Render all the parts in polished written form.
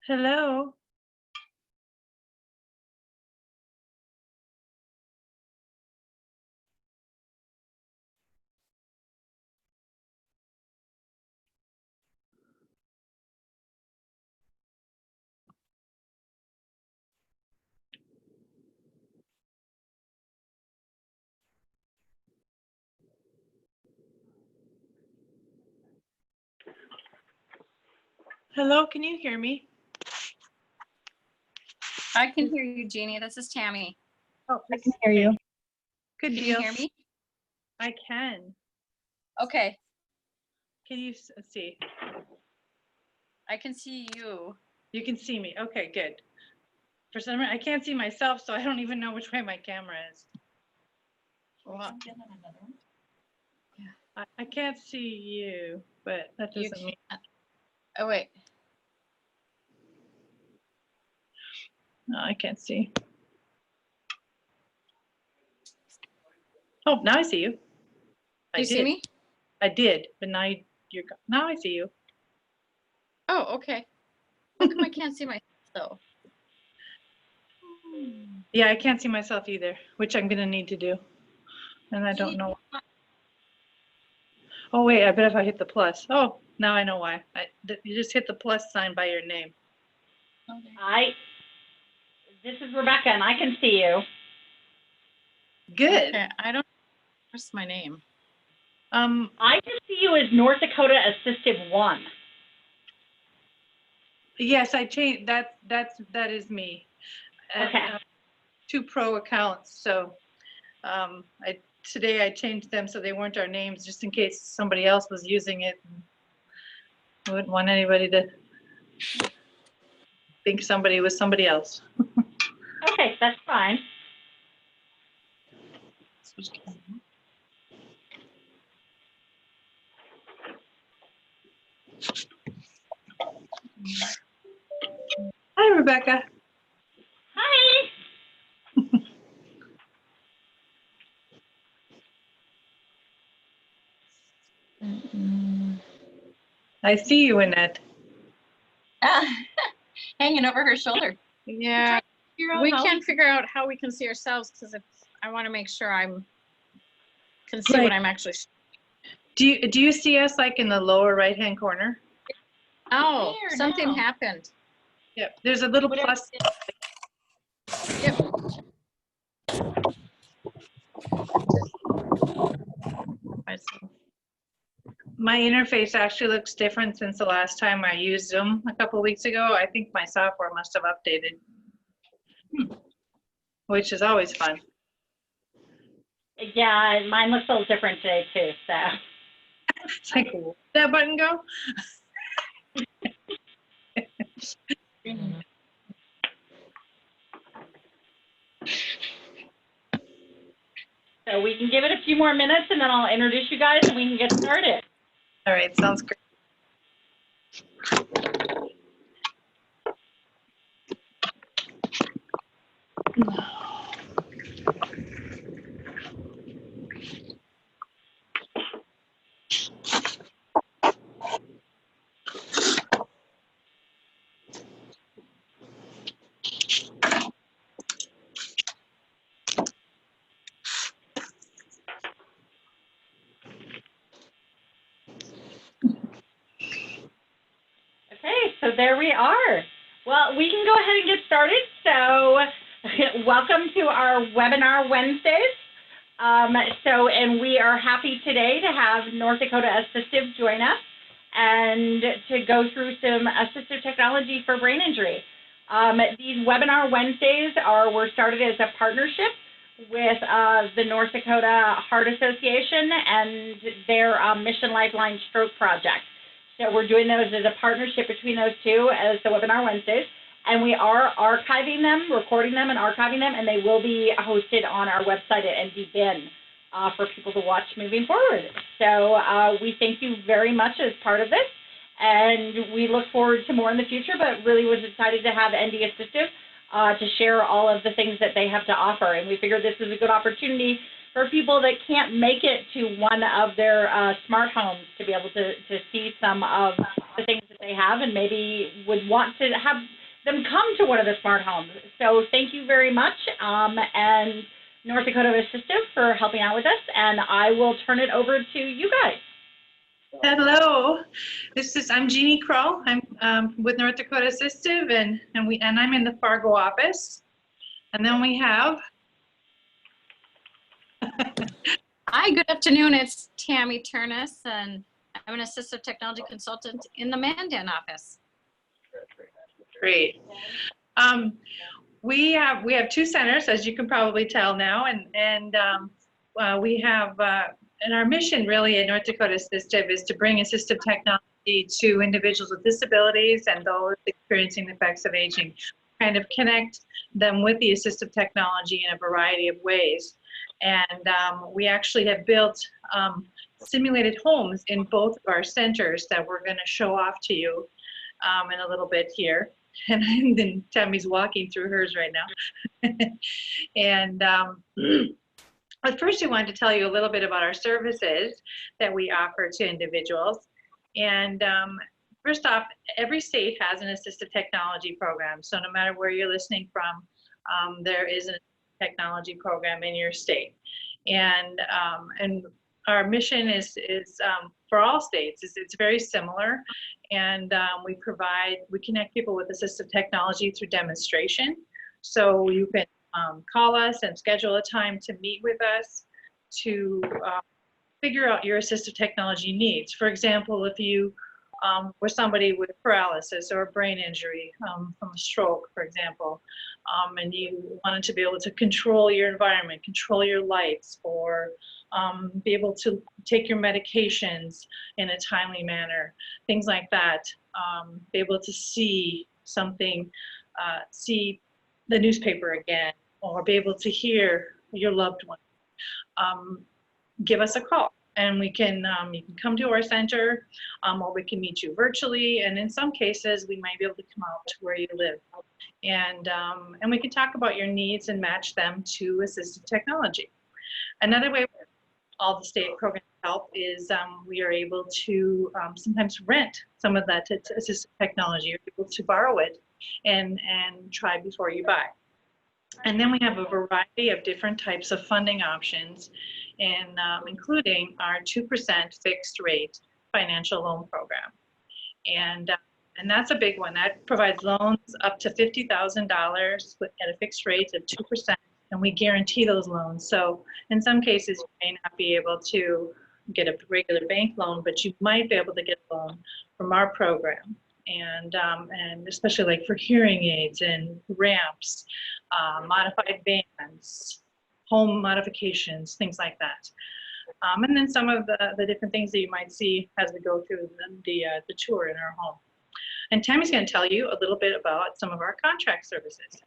Hello. Hello, can you hear me? I can hear you, Jeannie. This is Tammy. Oh, I can hear you. Good Can deal. you hear me? I can. Okay, Can you see? I can see you. You can see me. Okay, good. For some reason, I can't see myself, so I don't even know which way my camera is. Well, I can't see you, but that you doesn't mean. oh, wait. No, I can't see. Oh, now I see you. Do you see me? I did, but now you're gone. Now I see you. Oh, okay. How come I can't see myself though? Yeah, I can't see myself either, which I'm gonna need to do. And I don't know. Oh wait, I bet if I hit the plus. Oh, now I know why. You just hit the plus sign by your name. This is Rebecca, and I can see you. Good. Okay, I don't. What's my name? I just see you as North Dakota Assistive 1. Yes, I changed that. That is me. Okay. 2 pro accounts. So today I changed them so they weren't our names, just in case somebody else was using it. I wouldn't want anybody to think somebody was somebody else. Okay, that's fine. Hi, Rebecca. Hi. I see you, Annette. Hanging over her shoulder. Yeah. We can't figure out how we can see ourselves because I want to make sure can see what I'm actually. Do you see us like in the lower right-hand corner? Oh, something happened. Yep. There's a little plus. Yep. My interface actually looks different since the last time I used Zoom a couple of weeks ago. I think my software must have updated, which is always fun. Yeah, mine looks a little different today, too, so. It's like, where did that button go? So we can give it a few more minutes, and then I'll introduce you guys, and we can get started. All right, sounds great. Okay, so there we are. Well, we can go ahead and get started. So welcome to our webinar Wednesdays. And we are happy today to have North Dakota Assistive join us and to go through some assistive technology for brain injury. These webinar Wednesdays were started as a partnership with the North Dakota Heart Association and their Mission Lifeline Stroke Project. So we're doing those as a partnership between those two as the webinar Wednesdays. And we are archiving them, recording them and archiving them, and they will be hosted on our website at NDBin for people to watch moving forward. So we thank you very much as part of this, and we look forward to more in the future, but really was excited to have ND Assistive to share all of the things that they have to offer. And we figured this is a good opportunity for people that can't make it to one of their smart homes to be able to see some of the things that they have and maybe would want to have them come to one of the smart homes. So thank you very much, and North Dakota Assistive for helping out with us, and I will turn it over to you guys. Hello, I'm Jeannie Crow. I'm with North Dakota Assistive, and I'm in the Fargo office. And then we have. Hi, good afternoon. It's Tammy Turnus, and I'm an assistive technology consultant in the Mandan office. Great. We have two centers, as you can probably tell now, and we have, and our mission really at North Dakota Assistive is to bring assistive technology to individuals with disabilities and those experiencing the effects of aging, kind of connect them with the assistive technology in a variety of ways. And we actually have built simulated homes in both of our centers that we're going to show off to you in a little bit here. And then Tammy's walking through hers right now. And but first, we wanted to tell you a little bit about our services that we offer to individuals. And first off, every state has an assistive technology program. So no matter where you're listening from, there is a technology program in your state. And our mission is for all states. It's very similar. And we connect people with assistive technology through demonstration. So you can call us and schedule a time to meet with us to figure out your assistive technology needs. For example, if you were somebody with paralysis or a brain injury from a stroke, for example, and you wanted to be able to control your environment, control your lights, or be able to take your medications in a timely manner, things like that, be able to see something, see the newspaper again, or be able to hear your loved one, give us a call. And we can, you can come to our center, or we can meet you virtually. And in some cases, we might be able to come out to where you live. And we can talk about your needs and match them to assistive technology. Another way all the state programs help is we are able to sometimes rent some of that assistive technology, or able to borrow it and try before you buy. And then we have a variety of different types of funding options, and including our 2% fixed rate financial loan program. And that's a big one. That provides loans up to $50,000 at a fixed rate of 2%, and we guarantee those loans. So in some cases, you may not be able to get a regular bank loan, but you might be able to get a loan from our program. And especially like for hearing aids and ramps, modified vans, home modifications, things like that. And then some of the different things that you might see as we go through the tour in our home. And Tammy's going to tell you a little bit about some of our contract services.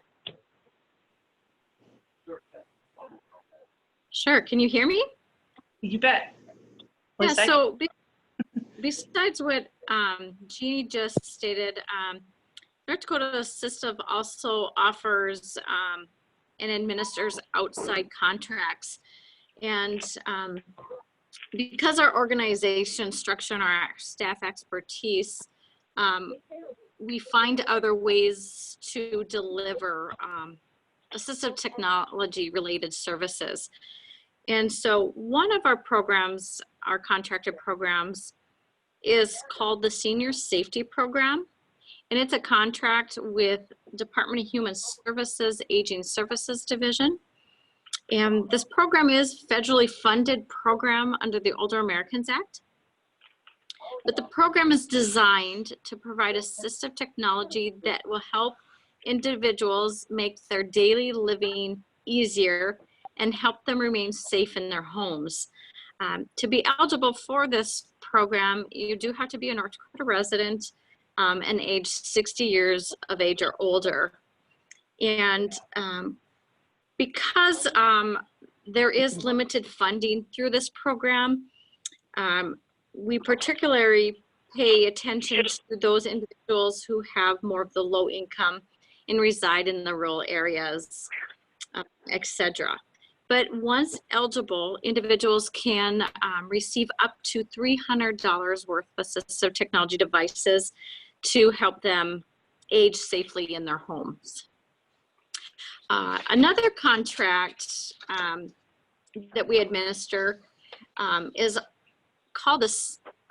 Sure, can you hear me? You bet. Yeah, so besides what Jeannie just stated, North Dakota Assistive also offers and administers outside contracts. And because our organization structure and our staff expertise, we find other ways to deliver assistive technology related services. And so one of our programs, our contracted programs, is called the Senior Safety Program. And it's a contract with Department of Human Services, Aging Services Division. And this program is federally funded program under the Older Americans Act. But the program is designed to provide assistive technology that will help individuals make their daily living easier and help them remain safe in their homes. To be eligible for this program, you do have to be a North Dakota resident and age 60 years of age or older. And because there is limited funding through this program, we particularly pay attention to those individuals who have more of the low income and reside in the rural areas, etc. But once eligible, individuals can receive up to $300 worth of assistive technology devices to help them age safely in their homes. Another contract that we administer is called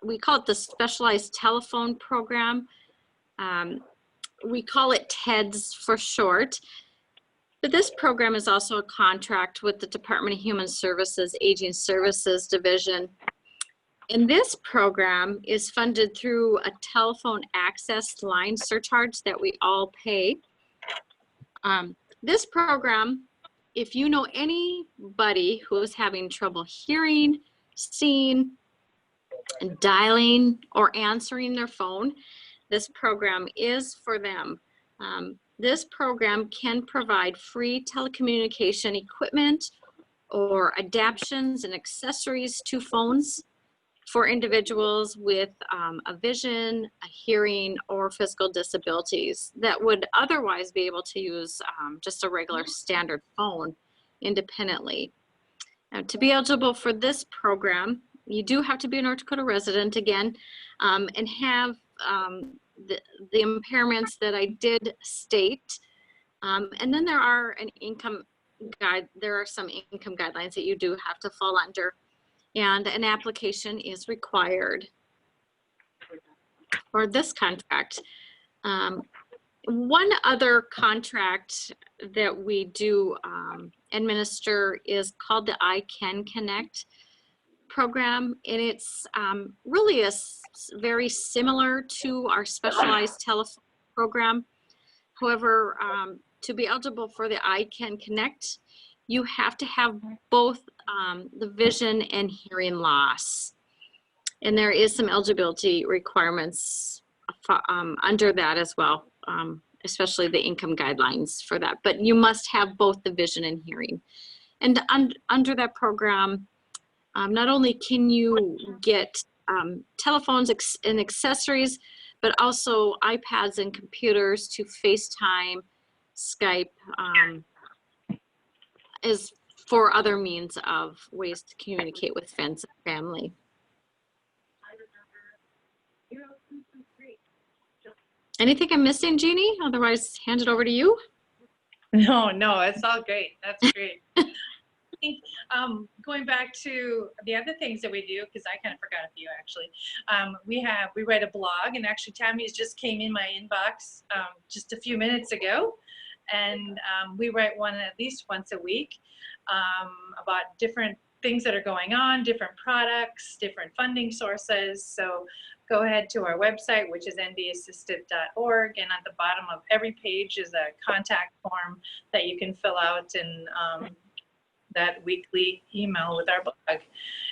we call it the Specialized Telephone Program. We call it TEDS for short. But this program is also a contract with the Department of Human Services Aging Services Division. And this program is funded through a telephone access line surcharge that we all pay. This program, if you know anybody who is having trouble hearing, seeing, dialing, or answering their phone, this program is for them. This program can provide free telecommunication equipment or adaptions and accessories to phones for individuals with a vision, a hearing, or physical disabilities that would otherwise be able to use just a regular standard phone independently. Now, to be eligible for this program, you do have to be a North Dakota resident again, and have the impairments that I did state. And then there are some income guidelines that you do have to fall under, and an application is required for this contract. One other contract that we do administer is called the I Can Connect program, and it's really very similar to our specialized telephone program. However, to be eligible for the I Can Connect, you have to have both the vision and hearing loss. And there is some eligibility requirements under that as well, especially the income guidelines for that. But you must have both the vision and hearing. And under that program, not only can you get telephones and accessories, but also iPads and computers to FaceTime, Skype, is for other means of ways to communicate with friends and family. Anything I'm missing, Jeannie? Otherwise, hand it over to you. No, it's all great. That's great. I think going back to the other things that we do, because I kind of forgot a few actually. We write a blog, and actually Tammy's just came in my inbox just a few minutes ago, and we write one at least once a week about different things that are going on, different products, different funding sources. So go ahead to our website, which is ndassistive.org, and at the bottom of every page is a contact form that you can fill out in that weekly email with our blog.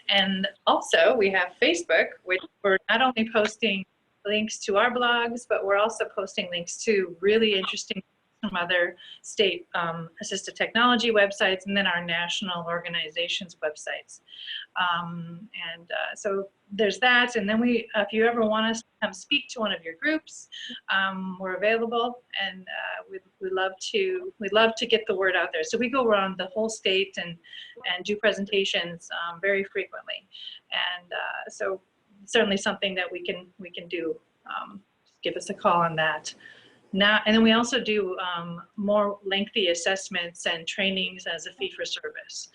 And also we have Facebook, which we're not only posting links to our blogs, but we're also posting links to really interesting from other state assistive technology websites, and then our national organizations websites. So there's that. And then if you ever want us to come speak to one of your groups, we're available, and we'd love to get the word out there. So we go around the whole state and do presentations very frequently. And so certainly something that we can do. Give us a call on that. Now, and then we also do more lengthy assessments and trainings as a fee for service.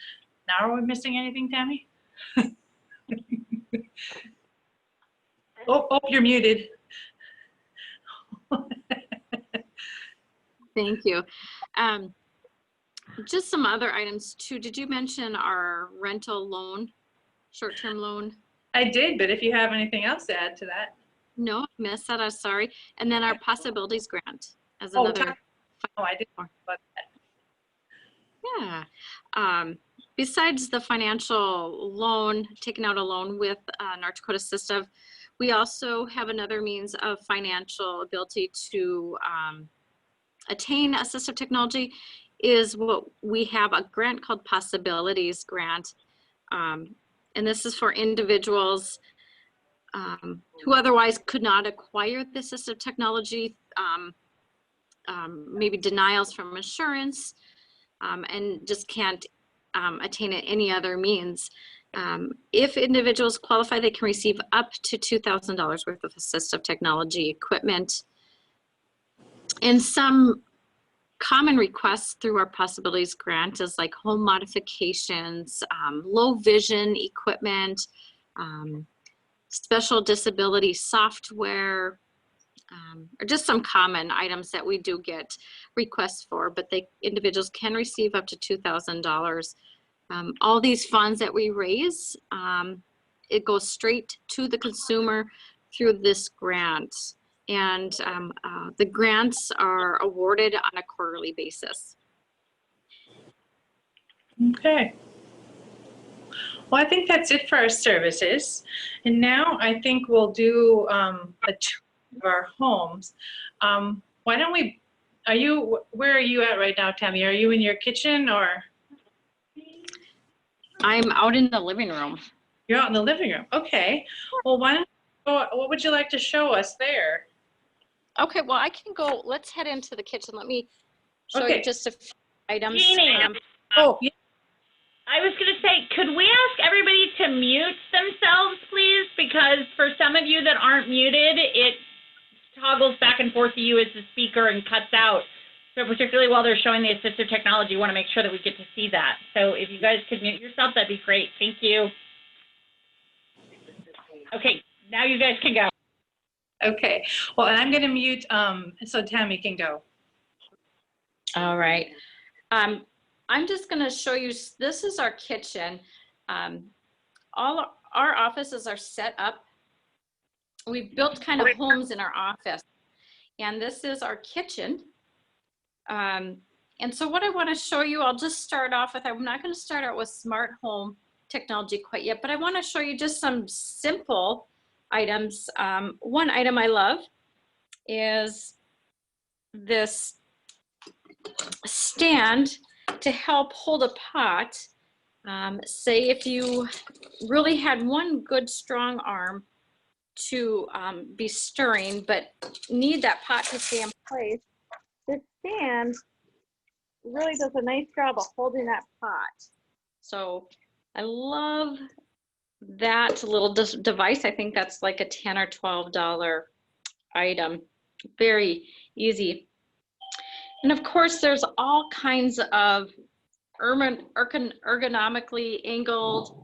Now, are we missing anything, Tammy? oh, you're muted. Thank you. Just some other items too. Did you mention our rental loan, short-term loan? I did, but if you have anything else to add to that. No, I missed that. I'm sorry. And then our possibilities grant as another. Oh, I didn't know about that. Yeah. Besides the financial loan, taking out a loan with North Dakota Assistive, we also have another means of financial ability to attain assistive technology. Is what we have a grant called Possibilities Grant. And this is for individuals who otherwise could not acquire the assistive technology, maybe denials from insurance, and just can't attain it any other means. If individuals qualify, they can receive up to $2,000 worth of assistive technology equipment. And some common requests through our possibilities grant is like home modifications, low vision equipment, special disability software, or just some common items that we do get requests for, but individuals can receive up to $2,000. All these funds that we raise, it goes straight to the consumer through this grant. And the grants are awarded on a quarterly basis. Okay. Well, I think that's it for our services. And now I think we'll do a tour of our homes. Why don't we, where are you at right now, Tammy? Are you in your kitchen or? I'm out in the living room. You're out in the living room. Okay. Well, what would you like to show us there? Okay, well, I can go, let's head into the kitchen. Let me show Okay. you just a few items. Jeannie, Oh, yeah. I was going to say, could we ask everybody to mute themselves, please? Because for some of you that aren't muted, it toggles back and forth to you as the speaker and cuts out. So particularly while they're showing the assistive technology, we want to make sure that we get to see that. So if you guys could mute yourself, that'd be great. Thank you. Okay, now you guys can go. Okay. Well, and I'm going to mute so Tammy can go. All right. I'm just going to show you, this is our kitchen. All our offices are set up. We've built kind of homes in our office. And this is our kitchen. And so what I want to show you, I'll just start off with, I'm not going to start out with smart home technology quite yet, but I want to show you just some simple items. One item I love is this stand to help hold a pot. Say if you really had one good strong arm to be stirring, but need that pot to stay in place, this stand really does a nice job of holding that pot. So I love that little device. I think that's like a $10 or $12 item. Very easy. And of course, there's all kinds of ergonomically angled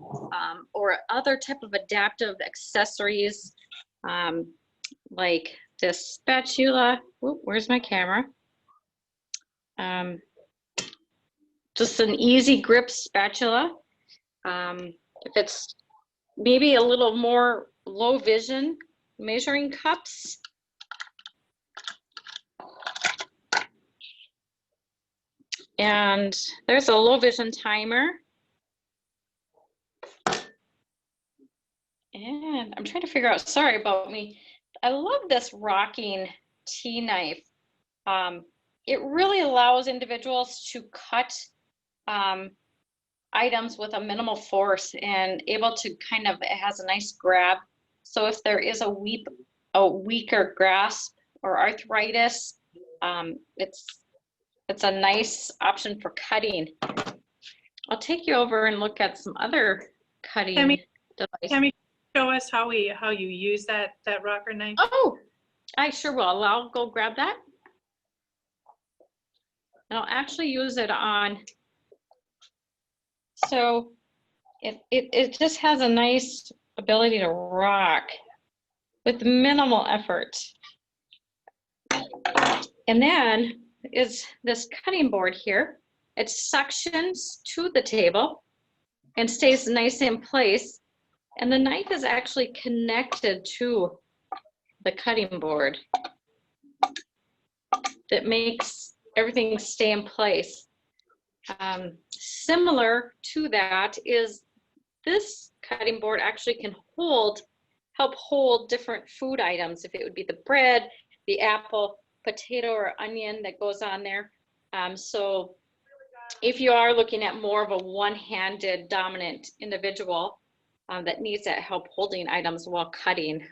or other type of adaptive accessories, like this spatula. Ooh, where's my camera? Just an easy grip spatula. If it's maybe a little more low vision, measuring cups. And there's a low vision timer. And I'm trying to figure out, sorry about me. I love this rocking tea knife. It really allows individuals to cut items with a minimal force and able to kind of, it has a nice grab. So if there is a weaker grasp or arthritis, it's a nice option for cutting. I'll take you over and look at some other cutting devices. Tammy, show us how you use that rocker knife. Oh, I sure will. I'll go grab that. And I'll actually use it on, so it just has a nice ability to rock with minimal effort. And then is this cutting board here. It suctions to the table and stays nice in place. And the knife is actually connected to the cutting board. That makes everything stay in place. Similar to that is this cutting board actually can help hold different food items. If it would be the bread, the apple, potato, or onion that goes on there. So if you are looking at more of a one-handed dominant individual that needs that help holding items while cutting,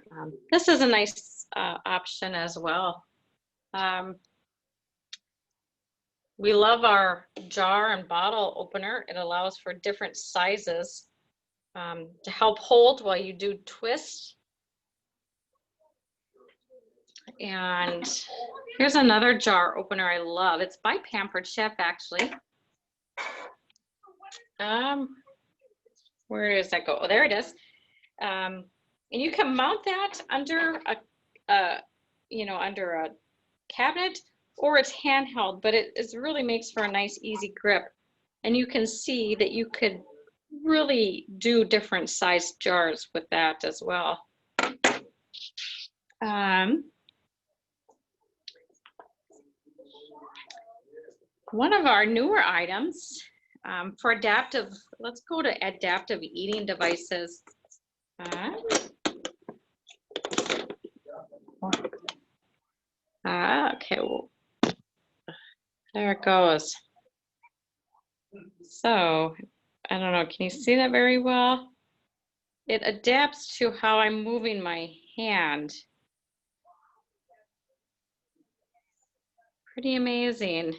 this is a nice option as well. We love our jar and bottle opener. It allows for different sizes to help hold while you do twists. And here's another jar opener I love. It's by Pampered Chef, actually. Where does that go? Oh, there it is. And you can mount that under under a cabinet, or it's handheld, but it really makes for a nice, easy grip. And you can see that you could really do different size jars with that as well. One of our newer items for adaptive, let's go to adaptive eating devices. Okay, well, there it goes. So, I don't know, can you see that very well? It adapts to how I'm moving my hand. Pretty amazing.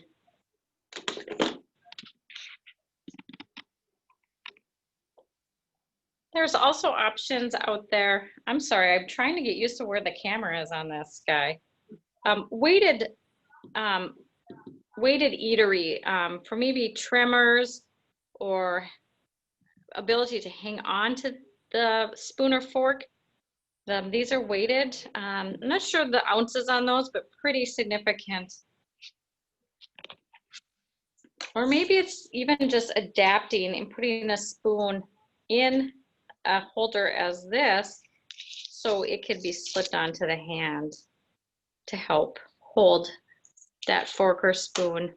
There's also options out there. I'm sorry, I'm trying to get used to where the camera is on this guy. Weighted eatery for maybe tremors or ability to hang on to the spoon or fork. These are weighted. I'm not sure the ounces on those, but pretty significant. Or maybe it's even just adapting and putting a spoon in a holder as this, so it could be slipped onto the hand to help hold that fork or spoon.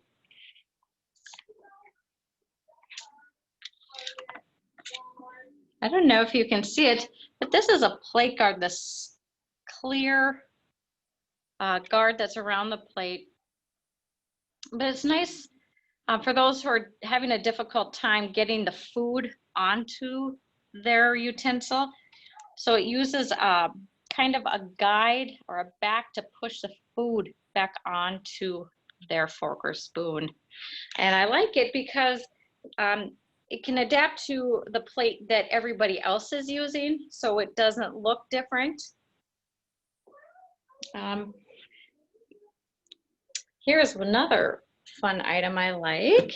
I don't know if you can see it, but this is a plate guard, this clear guard that's around the plate. But it's nice for those who are having a difficult time getting the food onto their utensil. So it uses kind of a guide or a back to push the food back onto their fork or spoon. And I like it because it can adapt to the plate that everybody else is using, so it doesn't look different. Here's another fun item I like.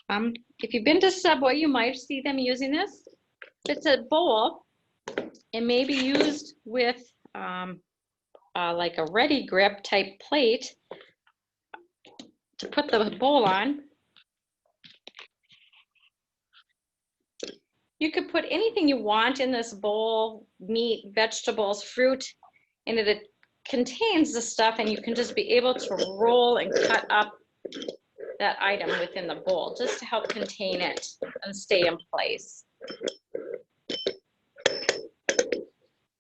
If you've been to Subway, you might see them using this. It's a bowl. It may be used with like a ready grip type plate to put the bowl on. You could put anything you want in this bowl, meat, vegetables, fruit, and it contains the stuff, and you can just be able to roll and cut up that item within the bowl just to help contain it and stay in place.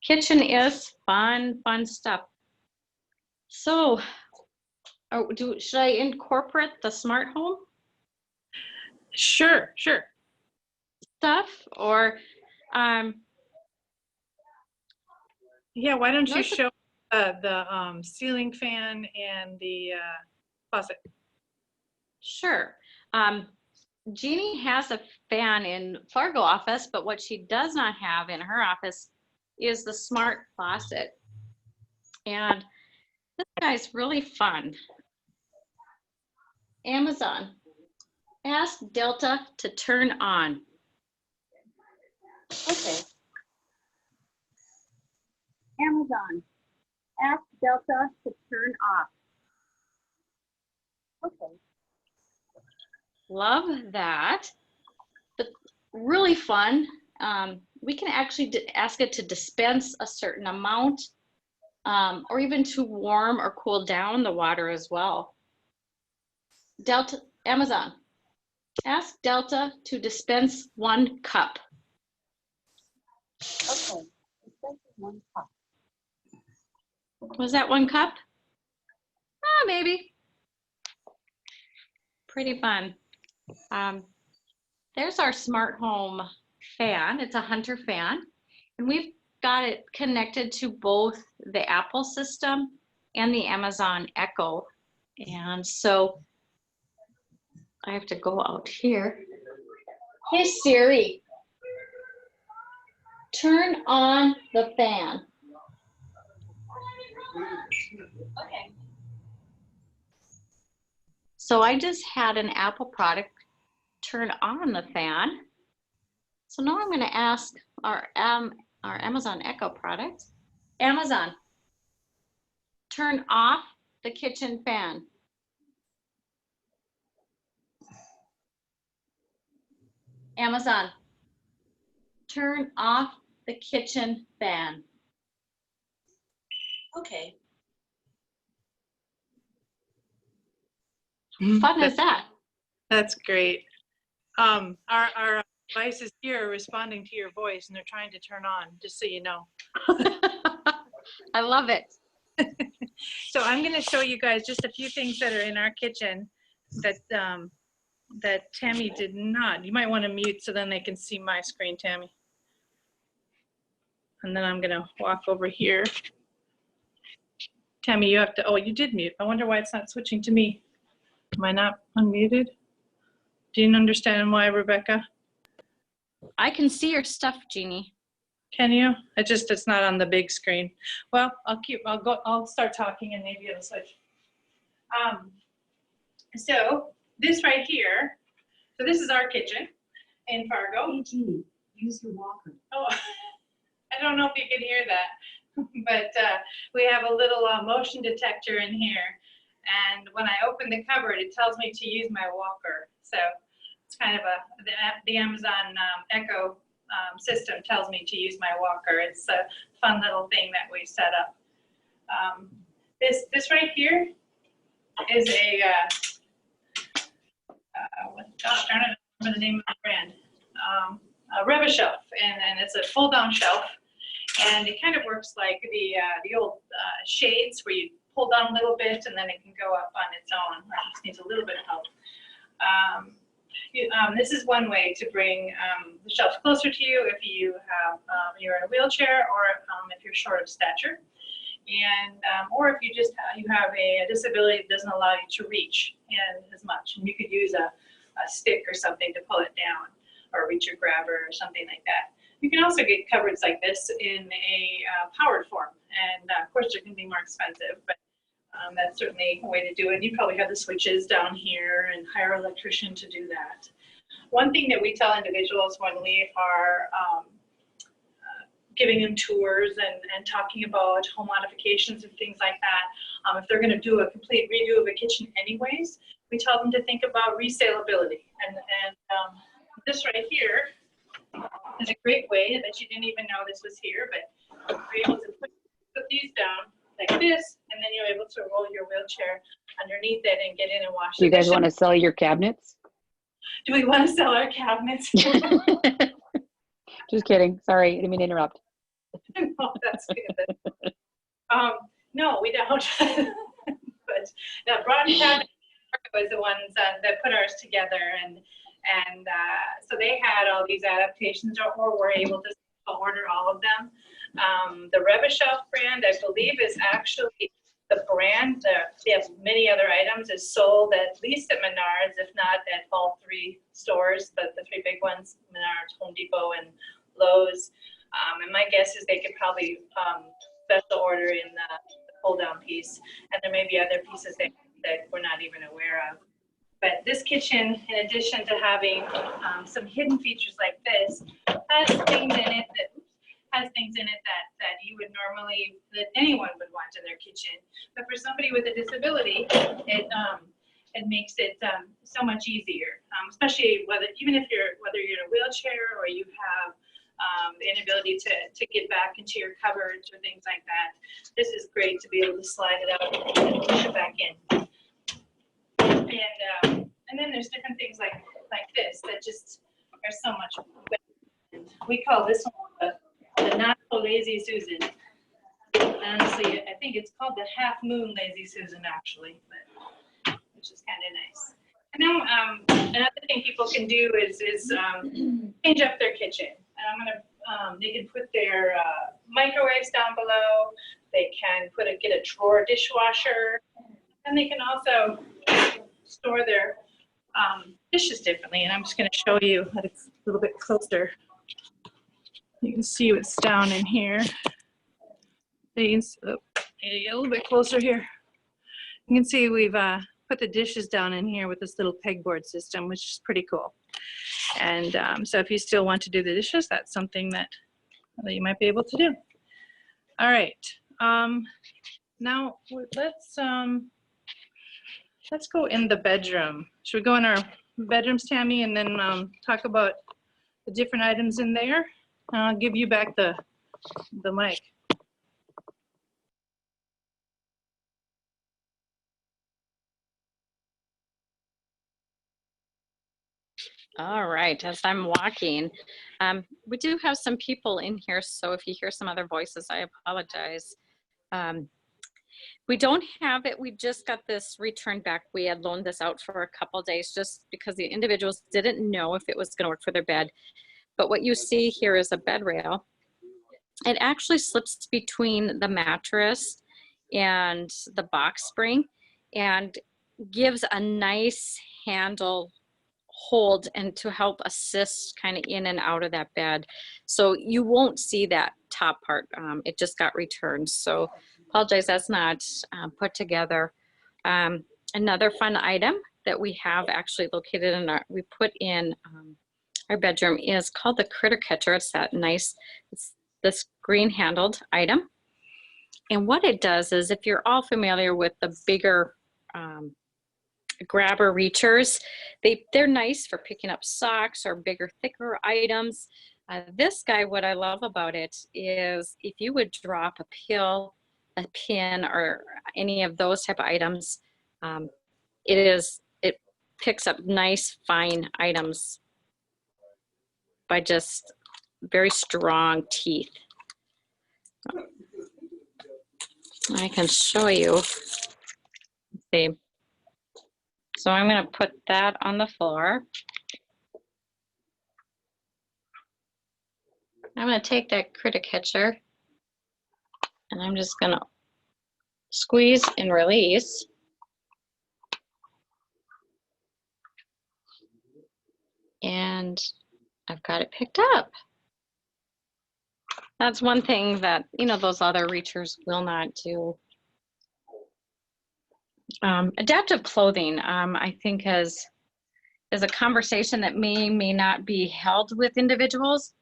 Kitchen is fun stuff. So, should I incorporate the smart home? Sure. Stuff, or Yeah, why don't you show the ceiling fan and the faucet? Sure. Jeannie has a fan in Fargo office, but what she does not have in her office is the smart faucet. And this guy's really fun. Amazon, ask Delta to turn on. Okay. Amazon, ask Delta to turn off. Okay. Love that. But really fun. We can actually ask it to dispense a certain amount, or even to warm or cool down the water as well. Delta, Amazon, ask Delta to dispense 1 cup. Okay, dispense 1 cup. Was that 1 cup? Maybe. Pretty fun. There's our smart home fan. It's a Hunter fan, and we've got it connected to both the Apple system and the Amazon Echo. And so I have to go out here. Hey Siri, turn on the fan. Okay. So I just had an Apple product turn on the fan. So now I'm going to ask our Amazon Echo product, Amazon, turn off the kitchen fan. Amazon, turn off the kitchen fan. Okay. How fun is that? That's great. Our devices here are responding to your voice and they're trying to turn on, just so you know. I love it. So I'm going to show you guys just a few things that are in our kitchen that that Tammy did not. You might want to mute so then they can see my screen, Tammy. And then I'm going to walk over here. Tammy, you have to, oh, you did mute. I wonder why it's not switching to me. Am I not unmuted? Do you understand why, Rebecca? I can see your stuff, Jeannie. Can you? It's not on the big screen. Well, I'll start talking and maybe it'll switch. So this right here, so this is our kitchen in Fargo. Hey, Jeannie, use your walker. Oh, I don't know if you can hear that, but we have a little motion detector in here. And when I open the cupboard, it tells me to use my walker. So it's kind of the Amazon Echo system tells me to use my walker. It's a fun little thing that we set up. This right here is a, gosh darn it, I remember the name of the brand, a Reva shelf, and it's a fold-down shelf, and it kind of works like the old shades where you pull down a little bit and then it can go up on its own. It just needs a little bit of help. This is one way to bring the shelf closer to you if you have you're in a wheelchair or if you're short of stature, and or if you just you have a disability that doesn't allow you to reach in as much, and you could use a stick or something to pull it down, or reach a grabber or something like that. You can also get cupboards like this in a powered form, and of course they're going to be more expensive, but that's certainly a way to do it. You probably have the switches down here and hire an electrician to do that. One thing that we tell individuals when we are giving them tours and talking about home modifications and things like that, if they're going to do a complete redo of a kitchen anyways, we tell them to think about resaleability. And this right here is a great way that you didn't even know this was here, but you're able to put these down like this, and then you're able to roll your wheelchair underneath it and get in and wash. Do you guys want to sell your cabinets? Do we want to sell our cabinets? Just kidding. Sorry, I didn't mean to interrupt. No, that's good. No, we don't. But now, Broad Cabinet was the ones that put ours together, and so they had all these adaptations, or were able to order all of them. The Reva Shelf brand, I believe, is actually the brand. They have many other items. Is sold at least at Menards, if not at all three stores, but the three big ones: Menards, Home Depot, and Lowe's. And my guess is they could probably special order in the pull-down piece, and there may be other pieces that we're not even aware of. But this kitchen, in addition to having some hidden features like this, has things in it that you would normally, that anyone would want in their kitchen. But for somebody with a disability, it makes it so much easier, especially whether you're in a wheelchair or you have the inability to get back into your cupboards or things like that. This is great to be able to slide it out and push it back in. And then there's different things like this that just are so much better. We call this one the not so lazy Susan. Honestly, I think it's called the half moon lazy Susan actually, but which is kind of nice. And then another thing people can do is change up their kitchen. And they can put their microwaves down below. They can get a drawer dishwasher, and they can also store their dishes differently. And I'm just going to show you a little bit closer. You can see what's down in here. You can see, a little bit closer here. You can see we've put the dishes down in here with this little pegboard system, which is pretty cool. And so if you still want to do the dishes, that's something that you might be able to do. All right. Now let's go in the bedroom. Should we go in our bedrooms, Tammy, and then talk about the different items in there? I'll give you back the mic. All right, as I'm walking, we do have some people in here, so if you hear some other voices, I apologize. We don't have it, we just got this returned back. We had loaned this out for a couple days just because the individuals didn't know if it was gonna work for their bed. But what you see here is a bed rail. It actually slips between the mattress and the box spring and gives a nice handle hold and to help assist kind of in and out of that bed. So you won't see that top part. It just got returned. So apologize, that's not put together. Another fun item that we have actually located in we put in our bedroom is called the critter catcher. It's that nice, it's this green handled item. And what it does is, if you're all familiar with the bigger grabber reachers, they're nice for picking up socks or bigger, thicker items. This guy, what I love about it is if you would drop a pill, a pin, or any of those type of items, it picks up nice, fine items by just very strong teeth. I can show you. See. So I'm going to put that on the floor. I'm going to take that critter catcher and I'm just going to squeeze and release. And I've got it picked up. That's one thing that, you know, those other reachers will not do. Adaptive clothing, I think is a conversation that may not be held with individuals,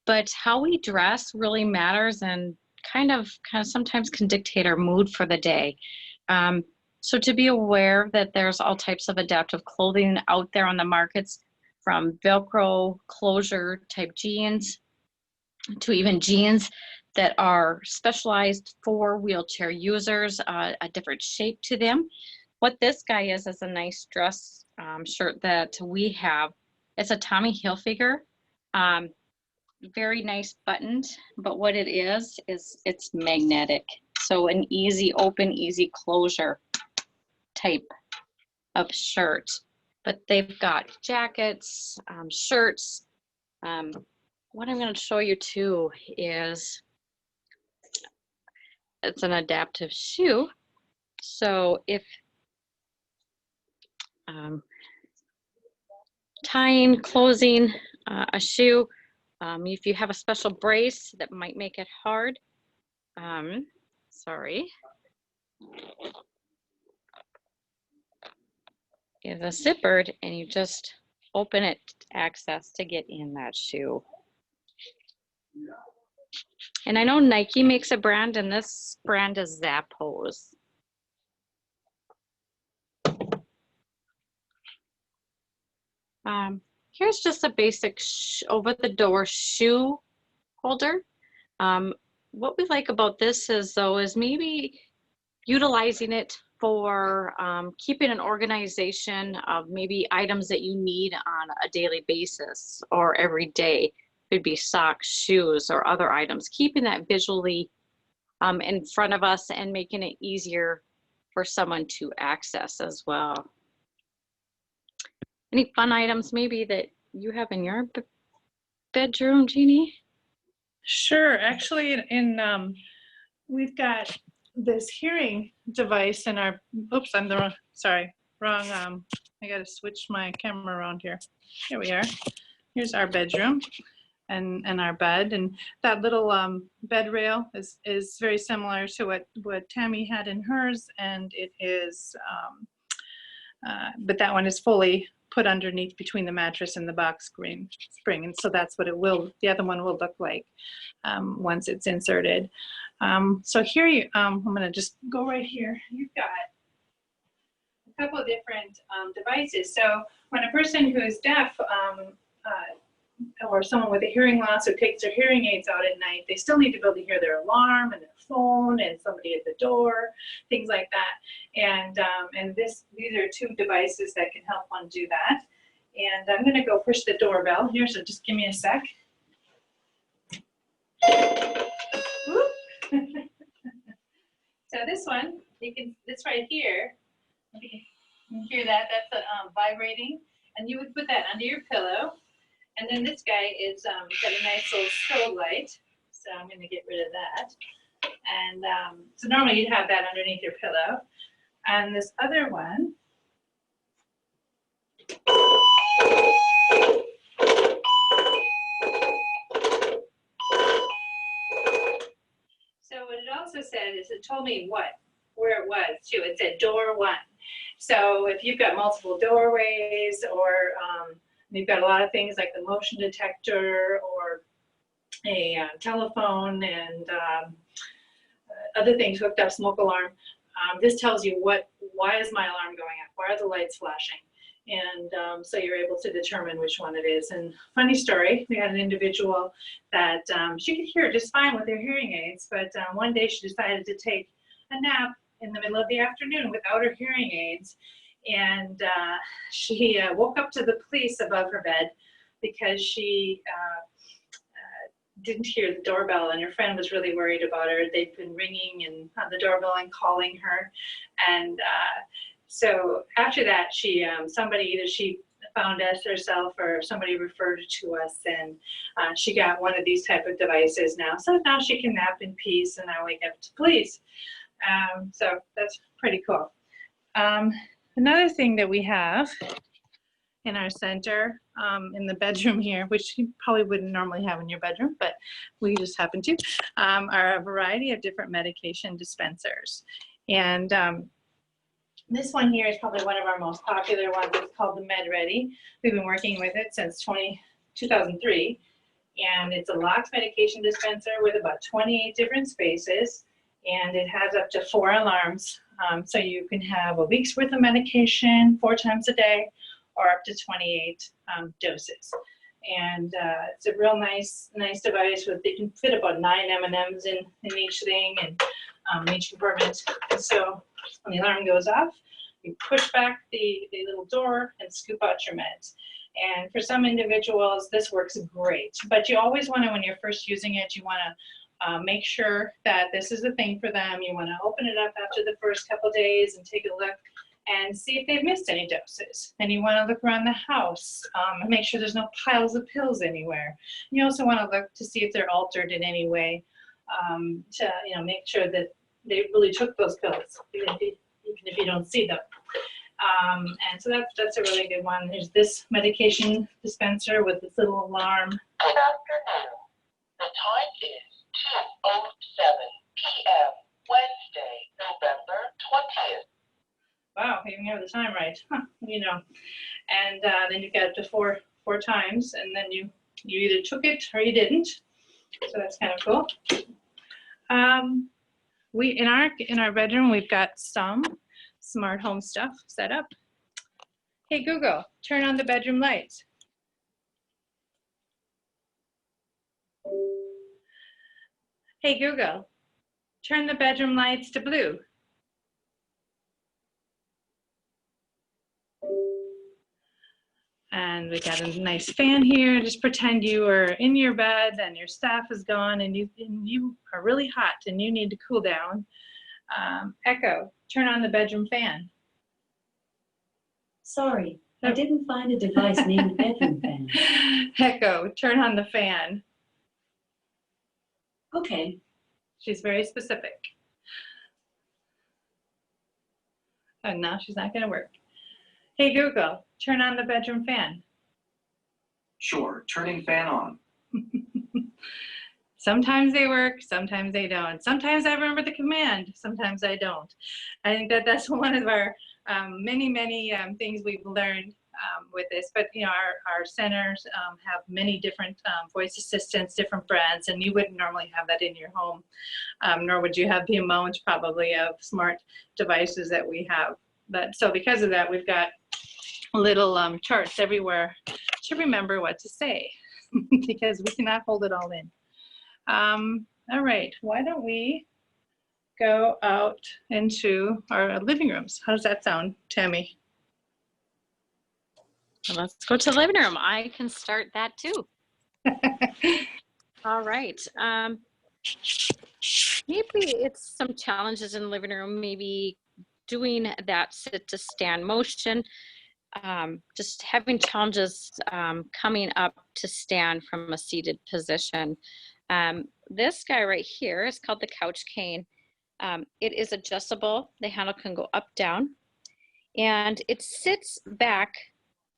but how we dress really matters and kind of sometimes can dictate our mood for the day. So to be aware that there's all types of adaptive clothing out there on the markets, from Velcro closure type jeans to even jeans that are specialized for wheelchair users, a different shape to them. What this guy is a nice dress shirt that we have. It's a Tommy Hilfiger, very nice buttoned, but what it is it's magnetic. So an easy open, easy closure type of shirt. But they've got jackets, shirts. What I'm going to show you too is it's an adaptive shoe. So if tying, closing a shoe, if you have a special brace that might make it hard, sorry, is a zippered and you just open it to access to get in that shoe. And I know Nike makes a brand, and this brand is Zappos. Here's just a basic over-the-door shoe holder. What we like about this is maybe utilizing it for keeping an organization of maybe items that you need on a daily basis or every day. Could be socks, shoes, or other items. Keeping that visually in front of us and making it easier for someone to access as well. Any fun items maybe that you have in your bedroom, Jeannie? Sure. Actually, we've got this hearing device in our, oops, I'm the wrong, sorry. I gotta switch my camera around here. Here we are. Here's our bedroom and our bed. And that little bed rail is very similar to what Tammy had in hers. And it is, but that one is fully put underneath between the mattress and the box spring. And so that's what the other one will look like once it's inserted. So here I'm gonna just go right here. You've got a couple of different devices. So when a person who is deaf or someone with a hearing loss who takes their hearing aids out at night, they still need to be able to hear their alarm and their phone and somebody at the door, things like that. And these are two devices that can help one do that. And I'm gonna go push the doorbell here, so just give me a sec. So this one, this right here, you can hear that, that's vibrating, and you would put that under your pillow. And then this guy is got a nice little strobe light, so I'm going to get rid of that. And so normally you'd have that underneath your pillow. And this other one, so what it also said is it told me where it was too. It said door 1. So if you've got multiple doorways or you've got a lot of things like the motion detector or a telephone and other things hooked up, smoke alarm. This tells you why is my alarm going up? Why are the lights flashing? And so you're able to determine which one it is. And funny story, we had an individual that she could hear just fine with her hearing aids, but one day she decided to take a nap in the middle of the afternoon without her hearing aids. And she woke up to the police above her bed because she didn't hear the doorbell, and her friend was really worried about her. They'd been ringing and on the doorbell and calling her. And so after that, she either she found us herself or somebody referred it to us, and she got one of these type of devices now. So now she can nap in peace and not wake up to police. So that's pretty cool. Another thing that we have in our center, in the bedroom here, which you probably wouldn't normally have in your bedroom, but we just happen to, are a variety of different medication dispensers. And this one here is probably one of our most popular ones. It's called the Med Ready. We've been working with it since 2003. And it's a locked medication dispenser with about 28 different spaces. And it has up to 4 alarms. So you can have a week's worth of medication 4 times a day or up to 28 doses. And it's a real nice device with, you can fit about 9 M&Ms in each thing and each compartment. And so when the alarm goes off, you push back the little door and scoop out your meds. And for some individuals, this works great. But you always want to, when you're first using it, you want to make sure that this is the thing for them. You want to open it up after the first couple days and take a look and see if they've missed any doses. And you want to look around the house and make sure there's no piles of pills anywhere. You also want to look to see if they're altered in any way to make sure that they really took those pills, even if you don't see them. And so that's a really good one. There's this medication dispenser with this little alarm. Good afternoon. The time is 2:07 p.m. Wednesday, November 20th. Wow, you even have the time right. Huh, And then you get up to four times, and then you either took it or you didn't. So that's kind of cool. We in our bedroom, we've got some smart home stuff set up. Hey Google, turn on the bedroom lights. Hey Google, turn the bedroom lights to blue. And we got a nice fan here. Just pretend you are in your bed and your staff is gone and you are really hot and you need to cool down. Echo, turn on the bedroom fan. Sorry, I didn't find a device named bedroom fan. Echo, turn on the fan. Okay. She's very specific. And now she's not going to work. Hey Google, turn on the bedroom fan. Sure, turning fan on. Sometimes they work, sometimes they don't. Sometimes I remember the command, sometimes I don't. I think that that's one of our many things we've learned with this. But you know, our centers have many different voice assistants, different brands, and you wouldn't normally have that in your home, nor would you have the amount probably of smart devices that we have. But so because of that, we've got little charts everywhere to remember what to say because we cannot hold it all in. All right, why don't we go out into our living rooms? How does that sound, Tammy? Well, let's go to the living room. I can start that too. All right. Maybe it's some challenges in the living room, maybe doing that sit to stand motion, just having challenges coming up to stand from a seated position. This guy right here is called the couch cane. It is adjustable. The handle can go up, down, and it sits back.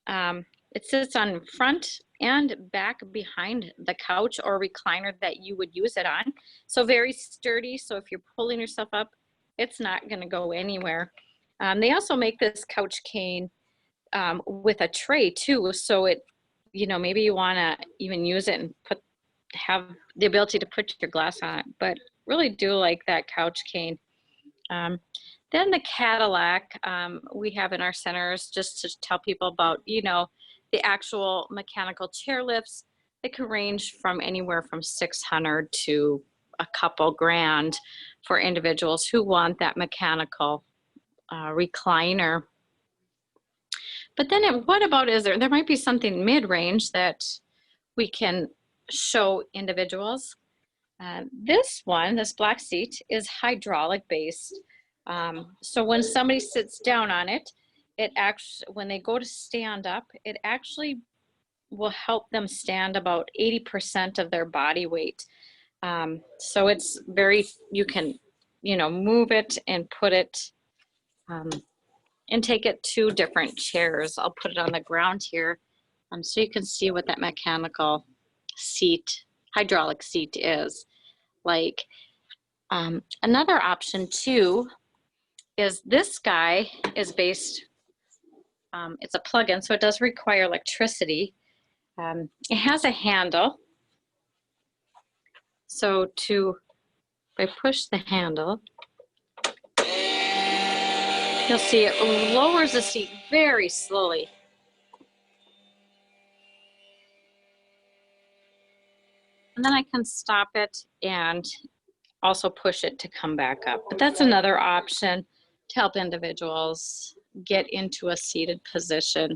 It sits on front and back behind the couch or recliner that you would use it on. So very sturdy. So if you're pulling yourself up, it's not going to go anywhere. They also make this couch cane with a tray too. So it, you know, maybe you want to even use it and have the ability to put your glass on it, but really do like that couch cane. Then the Cadillac we have in our centers, just to tell people about, you know, the actual mechanical chair lifts. They can range from anywhere from $600 to a couple grand for individuals who want that mechanical recliner. But then what about, there might be something mid-range that we can show individuals. This black seat is hydraulic based. So when somebody sits down on it, when they go to stand up, it actually will help them stand about 80% of their body weight. So it's you can, you know, move it and put it, and take it to different chairs. I'll put it on the ground here, so you can see what that mechanical seat, hydraulic seat is like. Another option too is this guy is based, it's a plug-in, so it does require electricity. It has a handle. So if I push the handle, you'll see it lowers the seat very slowly. And then I can stop it and also push it to come back up. But that's another option to help individuals get into a seated position.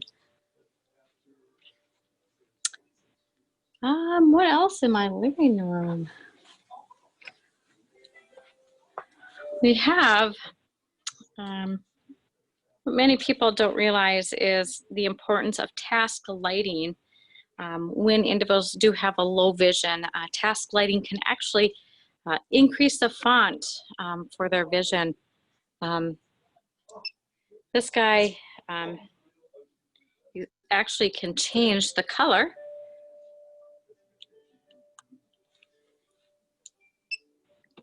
What else in my living room? We have, what many people don't realize is the importance of task lighting. When individuals do have a low vision, task lighting can actually increase the font for their vision. This guy, you actually can change the color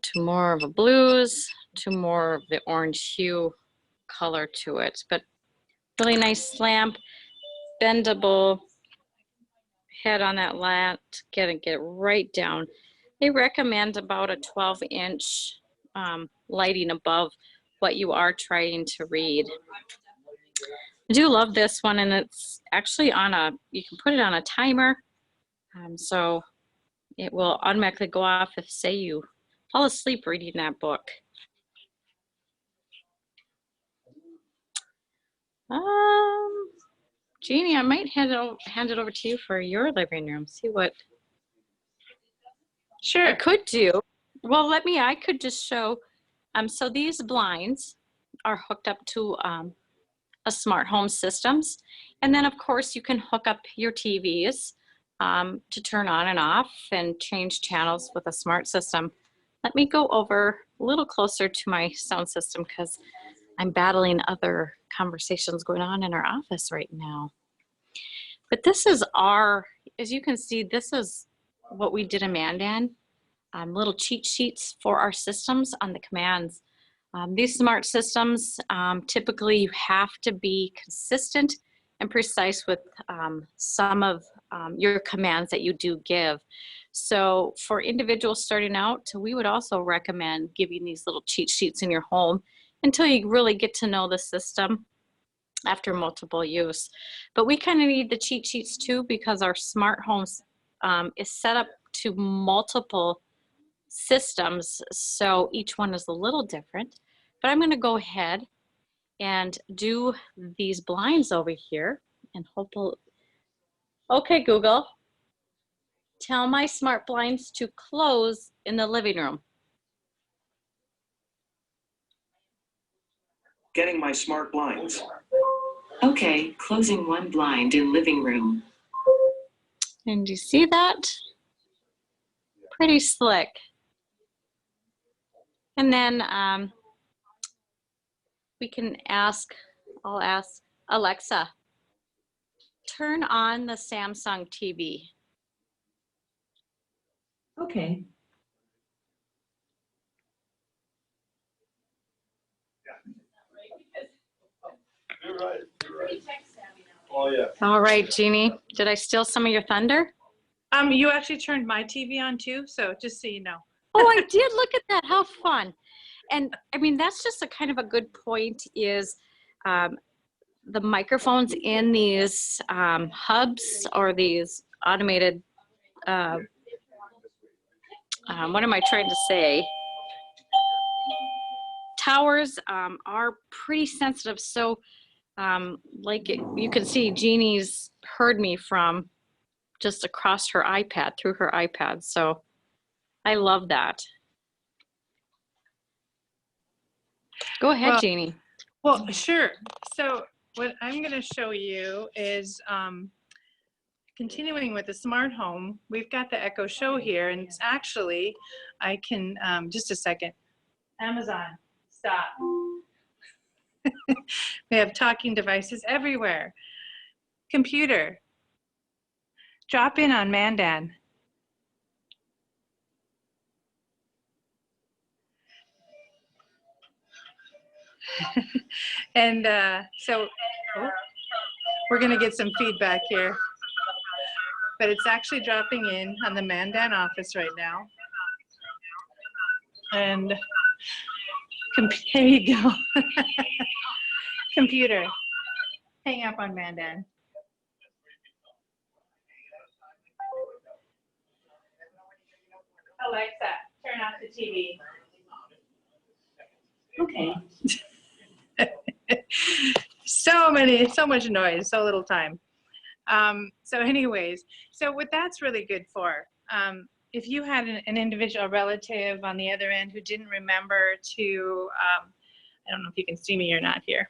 to more of a blues, to more of the orange hue color to it. But really nice lamp, bendable head on that lamp, get it right down. They recommend about a 12-inch lighting above what you are trying to read. I do love this one, and it's actually you can put it on a timer, so it will automatically go off if, say, you fall asleep reading that book. Jeannie, I might hand it over to you for your living room. See what Sure. I could do. Well, I could just show. So these blinds are hooked up to a smart home systems. And then of course you can hook up your TVs to turn on and off and change channels with a smart system. Let me go over a little closer to my sound system because I'm battling other conversations going on in our office right now. But this is our, as you can see, this is what we did in Mandan, little cheat sheets for our systems on the commands. These smart systems, typically you have to be consistent and precise with some of your commands that you do give. So for individuals starting out, we would also recommend giving these little cheat sheets in your home until you really get to know the system after multiple use. But we kind of need the cheat sheets too, because our smart homes is set up to multiple systems, so each one is a little different. But I'm going to go ahead and do these blinds over here and hopefully, okay, Google, tell my smart blinds to close in the living room. Getting my smart blinds. Okay, closing one blind in living room. And do you see that? Pretty slick. And then we can ask, I'll ask Alexa, turn on the Samsung TV. Okay. You're right. Oh, yeah. All right, Jeannie, did I steal some of your thunder? You actually turned my TV on too, so just so you know. Oh, I did. Look at that. How fun. And I mean, that's just a kind of a good point is the microphones in these hubs or these automated, what am I trying to say? Towers are pretty sensitive. So like you can see, Jeannie's heard me from just across her iPad, through her iPad. So I love that. Go ahead, Well, Jeannie. Well, sure. So what I'm going to show you is continuing with the smart home. We've got the Echo Show here, and it's actually, I can, just a second. Amazon, stop. We have talking devices everywhere. Computer, drop in on Mandan. And so we're going to get some feedback here. But it's actually dropping in on the Mandan office right now. And there you go. Computer, hang up on Mandan. Alexa, turn off the TV. Okay. So much noise, so little time. So anyways, so what that's really good for, if you had an individual relative on the other end who didn't remember to, I don't know if you can see me or not here,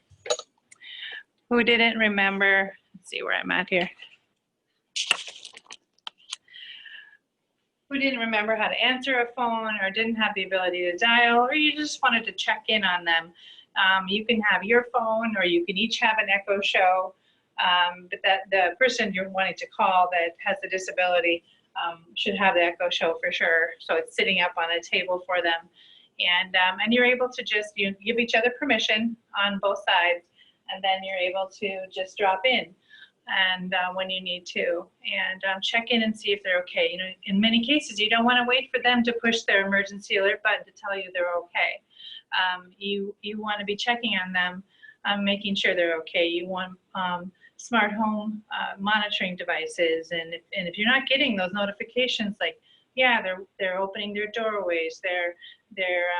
who didn't remember, let's see where I'm at here, who didn't remember how to answer a phone or didn't have the ability to dial, or you just wanted to check in on them, you can have your phone, or you can each have an Echo Show. But that the person you're wanting to call that has a disability should have the Echo Show for sure. So it's sitting up on a table for them, and you're able to just give each other permission on both sides, and then you're able to just drop in, and when you need to, and check in and see if they're okay. You know, in many cases, you don't want to wait for them to push their emergency alert button to tell you they're okay. You want to be checking on them, making sure they're okay. You want smart home monitoring devices, and if you're not getting those notifications, like they're opening their doorways, they're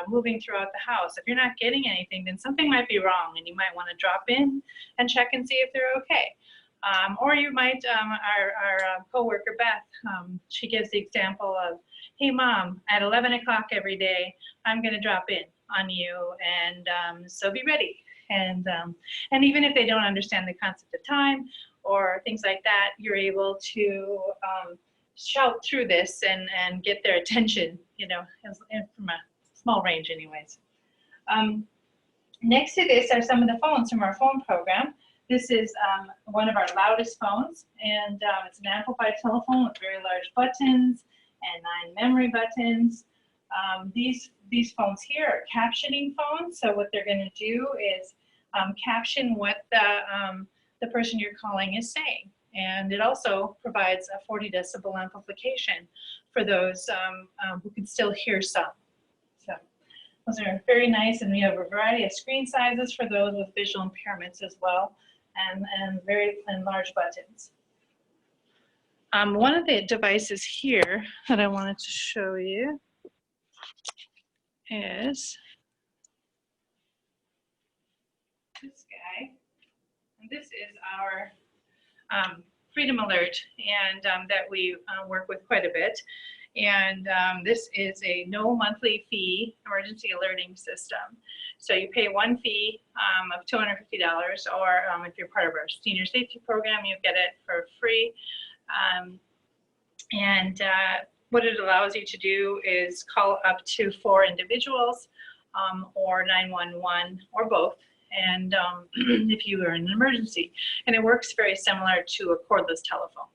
moving throughout the house. If you're not getting anything, then something might be wrong, and you might want to drop in and check and see if they're okay. Or you might, our coworker Beth, she gives the example of, hey mom, at 11 o'clock every day, I'm going to drop in on you, and so be ready. And even if they don't understand the concept of time or things like that, you're able to shout through this and get their attention, you know, from a small range anyways. Next to this are some of the phones from our phone program. This is one of our loudest phones, and it's an amplified telephone with very large buttons and 9 memory buttons. These phones here are captioning phones, so what they're going to do is caption what the person you're calling is saying. And it also provides a 40 decibel amplification for those who can still hear some. So those are very nice, and we have a variety of screen sizes for those with visual impairments as well, and very large buttons. One of the devices here that I wanted to show you is this guy. And this is our Freedom Alert, and that we work with quite a bit. And this is a no monthly fee emergency alerting system. So you pay one fee of $250, or if you're part of our senior safety program, you get it for free. What it allows you to do is call up to 4 individuals or 911 or both, and if you are in an emergency. And it works very similar to a cordless telephone.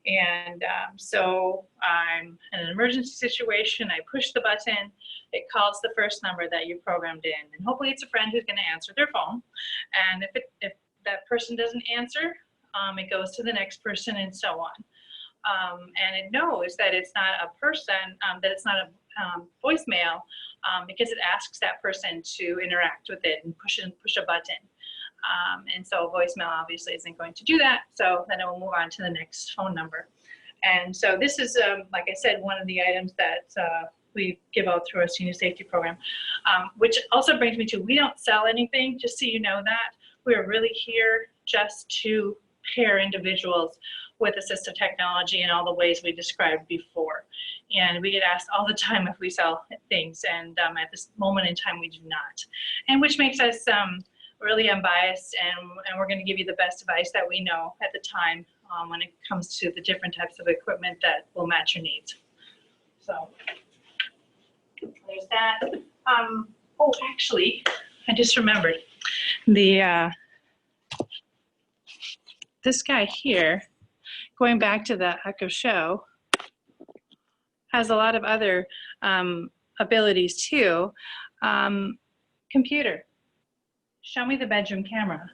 And so I'm in an emergency situation, I push the button, it calls the first number that you programmed in, and hopefully it's a friend who's going to answer their phone. And if that person doesn't answer, it goes to the next person, and so on. And it knows that it's not a person, that it's not a voicemail, because it asks that person to interact with it and push a button. And so voicemail obviously isn't going to do that, so then it will move on to the next phone number. And so this is, like I said, one of the items that we give out through our senior safety program, which also brings me to, we don't sell anything, just so you know that. We're really here just to pair individuals with assistive technology in all the ways we described before. And we get asked all the time if we sell things, and at this moment in time we do not. And which makes us really unbiased, and we're going to give you the best advice that we know at the time when it comes to the different types of equipment that will match your needs. So there's that. Oh, actually, I just remembered this guy here, going back to the Echo Show, has a lot of other abilities too. Computer, show me the bedroom camera.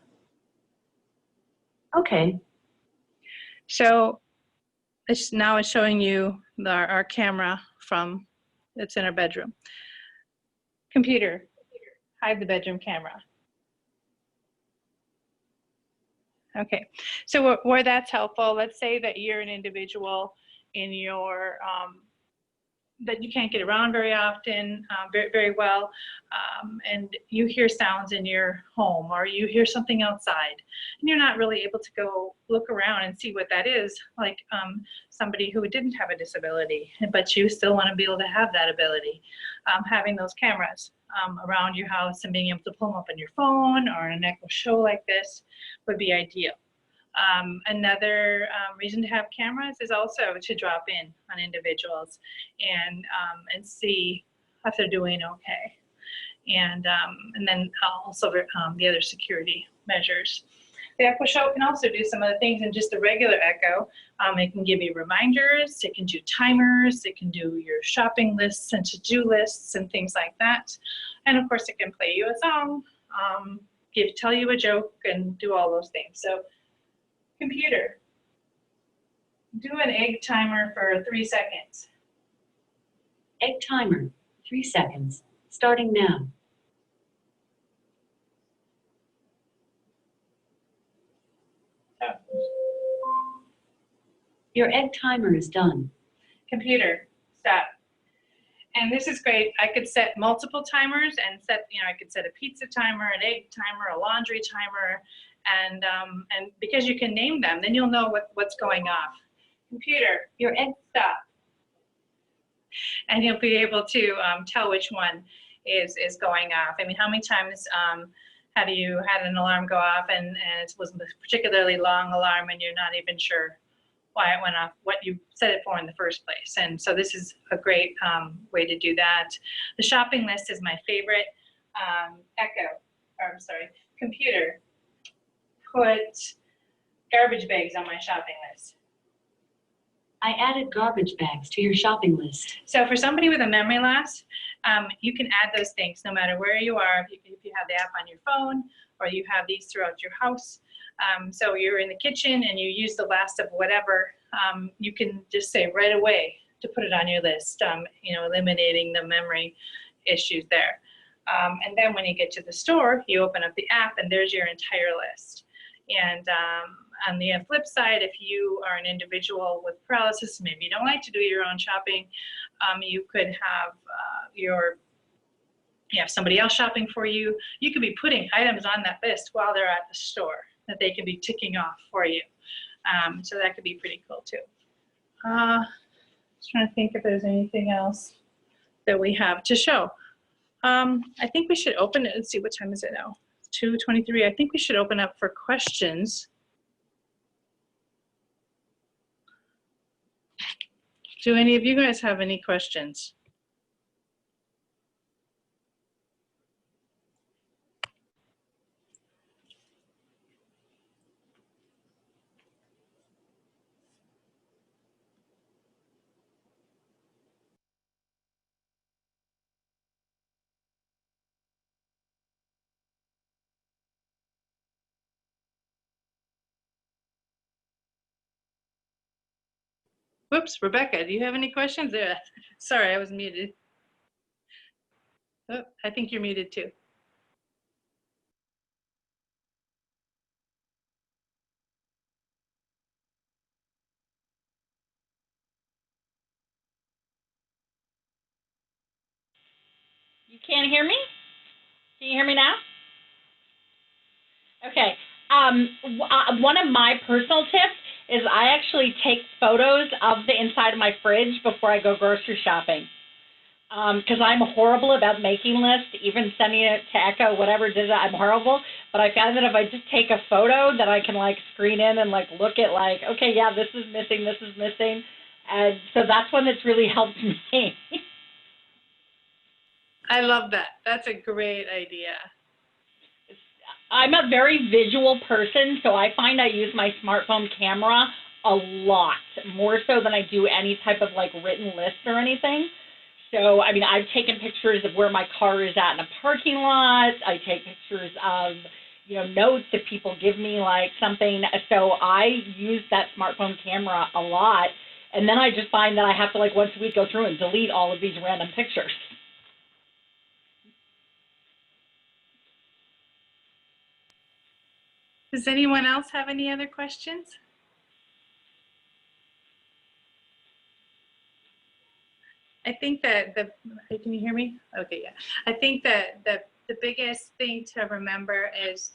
Okay. So now it's showing you our camera from, it's in our bedroom. Computer, hide the bedroom camera. Okay, so where that's helpful, let's say that you're an individual in your, that you can't get around very often, very well, and you hear sounds in your home, or you hear something outside, and you're not really able to go look around and see what that is, like somebody who didn't have a disability, but you still want to be able to have that ability. Having those cameras around your house and being able to pull them up on your phone or an Echo Show like this would be ideal. Another reason to have cameras is also to drop in on individuals and see if they're doing okay. And then also the other security measures. The Echo Show can also do some other things than just the regular Echo. It can give you reminders, it can do timers, it can do your shopping lists and to-do lists and things like that. And of course it can play you a song, tell you a joke, and do all those things. So computer, do an egg timer for 3 seconds. Egg timer, 3 seconds, starting now. Your egg timer is done. Computer, stop. And this is great. I could set multiple timers and I could set a pizza timer, an egg timer, a laundry timer, and because you can name them, then you'll know what's going off. Computer, your egg stop. And you'll be able to tell which one is going off. I mean, how many times have you had an alarm go off and it was a particularly long alarm and you're not even sure why it went off, what you set it for in the first place? And so this is a great way to do that. The shopping list is my favorite. Echo, or I'm sorry, computer put garbage bags on my shopping list. I added garbage bags to your shopping list. So for somebody with a memory loss, you can add those things no matter where you are. If you have the app on your phone or you have these throughout your house. So you're in the kitchen and you use the last of whatever, you can just say right away to put it on your list, eliminating the memory issues there. And then when you get to the store, you open up the app and there's your entire list. And on the flip side, if you are an individual with paralysis, maybe you don't like to do your own shopping, you could have somebody else shopping for you. You could be putting items on that list while they're at the store that they can be ticking off for you. So that could be pretty cool too. Just trying to think if there's anything else that we have to show. I think we should open it. Let's see, what time is it now? 2:23. I think we should open up for questions. Do any of you guys have any questions? Whoops, Rebecca, do you have any questions? Sorry, I was muted. Oh, I think you're muted too. You can't hear me? Can you hear me now? Okay. One of my personal tips is I actually take photos of the inside of my fridge before I go grocery shopping. Because I'm horrible about making lists, even sending it to Echo, whatever does it, I'm horrible. But I found that if I just take a photo that I can like screen in and like look at like, okay, yeah, this is missing, this is missing. And so that's one that's really helped me. I love that. That's a great idea. I'm a very visual person, so I find I use my smartphone camera a lot, more so than I do any type of like written list or anything. So, I mean, I've taken pictures of where my car is at in a parking lot. I take pictures of, notes if people give me like something. So I use that smartphone camera a lot. And then I just find that I have to like once a week go through and delete all of these random pictures. Does anyone else have any other questions? I think that can you hear me? Okay, yeah. I think that the biggest thing to remember is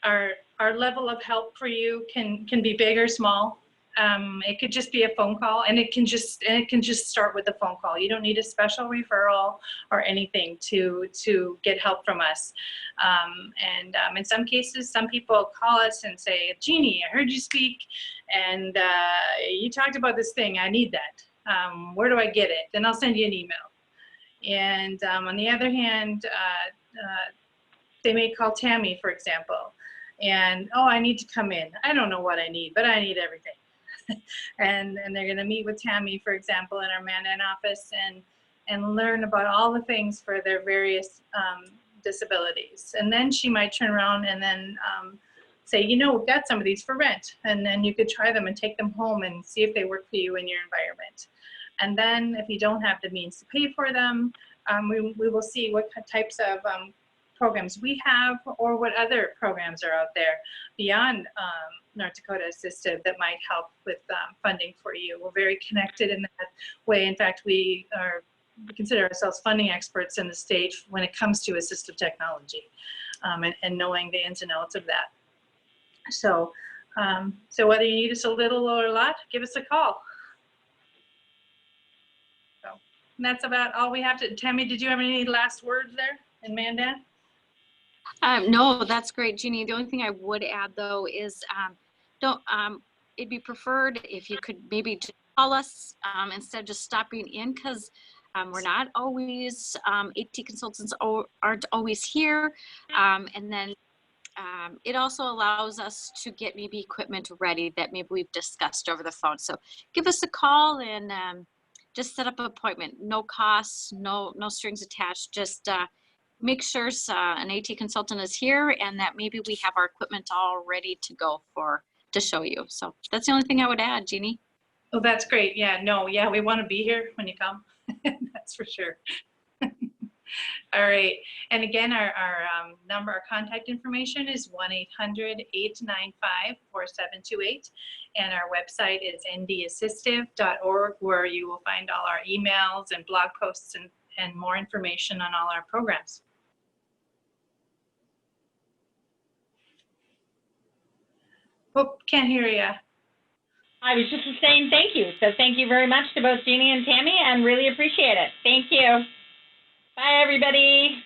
our level of help for you can be big or small. It could just be a phone call, and it can just start with a phone call. You don't need a special referral or anything to get help from us. In some cases, some people call us and say, "Jeannie, I heard you speak, and you talked about this thing. I need that. Where do I get it?" Then I'll send you an email. And on the other hand, they may call Tammy, for example, and, "Oh, I need to come in. I don't know what I need, but I need everything." and they're going to meet with Tammy, for example, in our Mandan office and learn about all the things for their various disabilities. And then she might turn around and then say, "We've got some of these for rent." And then you could try them and take them home and see if they work for you in your environment. And then if you don't have the means to pay for them, we will see what types of programs we have or what other programs are out there beyond North Dakota Assistive that might help with funding for you. We're very connected in that way. In fact, we consider ourselves funding experts in the state when it comes to assistive technology and knowing the ins and outs of that. So, so whether you need us a little or a lot, give us a call. So, and that's about all we have to. Tammy, did you have any last words there in Mandan? No, that's great, Jeannie. The only thing I would add though is it'd be preferred if you could maybe just call us instead of just stopping in, because We're not always, AT consultants aren't always here. And then it also allows us to get maybe equipment ready that maybe we've discussed over the phone. So give us a call and just set up an appointment. No costs, no strings attached. Just make sure an AT consultant is here and that maybe we have our equipment all ready to go to show you. So that's the only thing I would add, Jeannie. Oh, that's great. Yeah, no, yeah, we want to be here when you come. That's for sure. All right. And again, our number, our contact information is 1-800-895-4728. And our website is ndassistive.org, where you will find all our emails and blog posts and more information on all our programs. Oh, can't hear you. I was just saying thank you. So thank you very much to both Jeannie and Tammy, and really appreciate it. Thank you. Bye, everybody.